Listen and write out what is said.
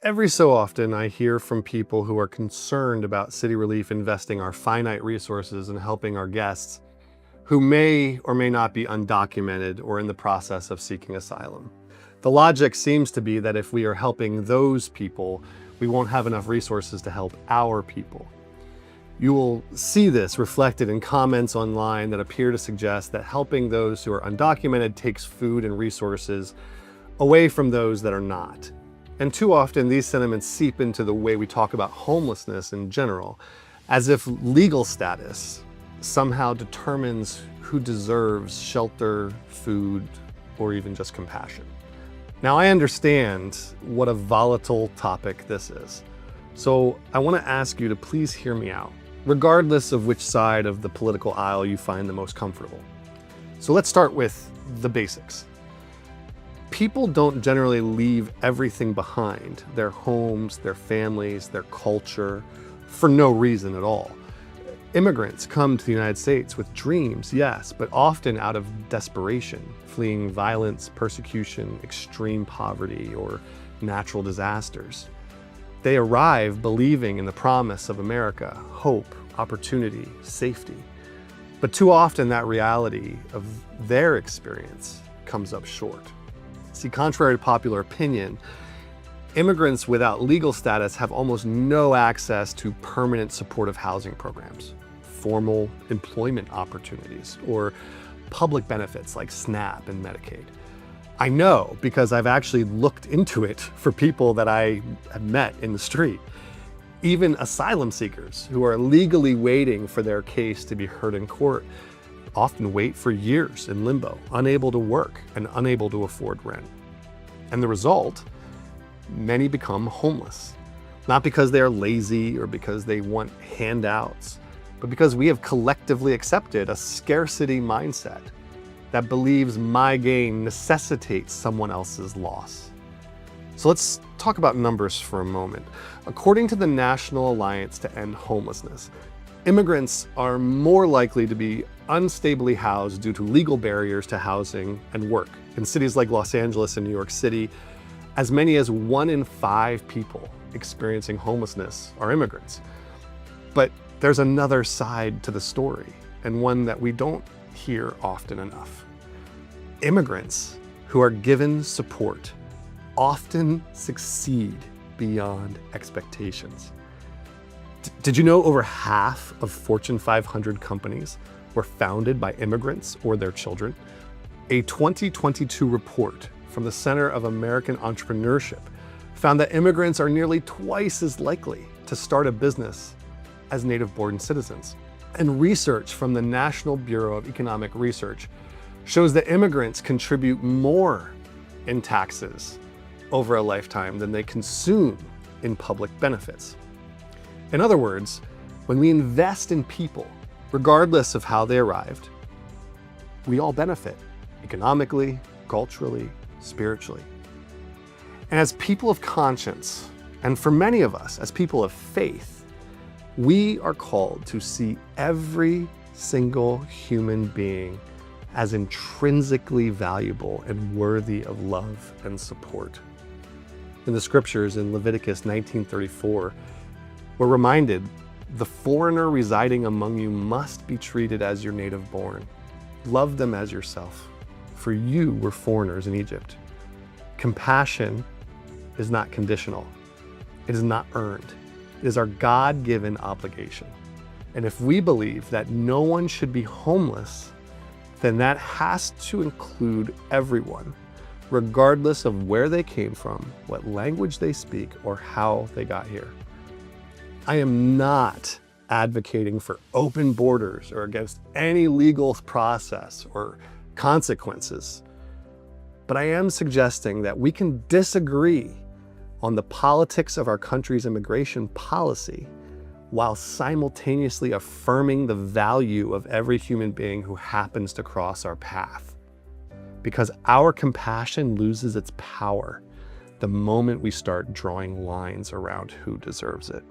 Every so often, I hear from people who are concerned about City Relief investing our finite resources in helping our guests who may or may not be undocumented or in the process of seeking asylum. The logic seems to be that if we are helping those people, we won't have enough resources to help our people. You will see this reflected in comments online that appear to suggest that helping those who are undocumented takes food and resources away from those that are not. And too often, these sentiments seep into the way we talk about homelessness in general, as if legal status somehow determines who deserves shelter, food, or even just compassion. Now, I understand what a volatile topic this is, so I want to ask you to please hear me out, regardless of which side of the political aisle you find the most comfortable. So let's start with the basics. People don't generally leave everything behind, their homes, their families, their culture, for no reason at all. Immigrants come to the United States with dreams, yes, but often out of desperation, fleeing violence, persecution, extreme poverty, or natural disasters. They arrive believing in the promise of America, hope, opportunity, safety. But too often that reality of their experience comes up short. See, contrary to popular opinion, immigrants without legal status have almost no access to permanent supportive housing programs, formal employment opportunities, or public benefits like SNAP and Medicaid. I know because I've actually looked into it for people that I have met in the street. Even asylum seekers who are legally waiting for their case to be heard in court often wait for years in limbo, unable to work and unable to afford rent. And the result, many become homeless, not because they are lazy or because they want handouts, but because we have collectively accepted a scarcity mindset that believes my gain necessitates someone else's loss. So let's talk about numbers for a moment. According to the National Alliance to End Homelessness, immigrants are more likely to be unstably housed due to legal barriers to housing and work. In cities like Los Angeles and New York City, as many as 1 in 5 people experiencing homelessness are immigrants. But there's another side to the story, and one that we don't hear often enough. Immigrants who are given support often succeed beyond expectations. Did you know over half of Fortune 500 companies were founded by immigrants or their children? A 2022 report from the Center of American Entrepreneurship found that immigrants are nearly twice as likely to start a business as native-born citizens. And research from the National Bureau of Economic Research shows that immigrants contribute more in taxes over a lifetime than they consume in public benefits. In other words, when we invest in people, regardless of how they arrived, we all benefit economically, culturally, spiritually. And as people of conscience, and for many of us, as people of faith, we are called to see every single human being as intrinsically valuable and worthy of love and support. In the scriptures in Leviticus 19:34, we're reminded, the foreigner residing among you must be treated as your native born. Love them as yourself, for you were foreigners in Egypt. Compassion is not conditional. It is not earned. It is our God-given obligation. And if we believe that no one should be homeless, then that has to include everyone, regardless of where they came from, what language they speak, or how they got here. I am not advocating for open borders or against any legal process or consequences, but I am suggesting that we can disagree on the politics of our country's immigration policy while simultaneously affirming the value of every human being who happens to cross our path. Because our compassion loses its power the moment we start drawing lines around who deserves it.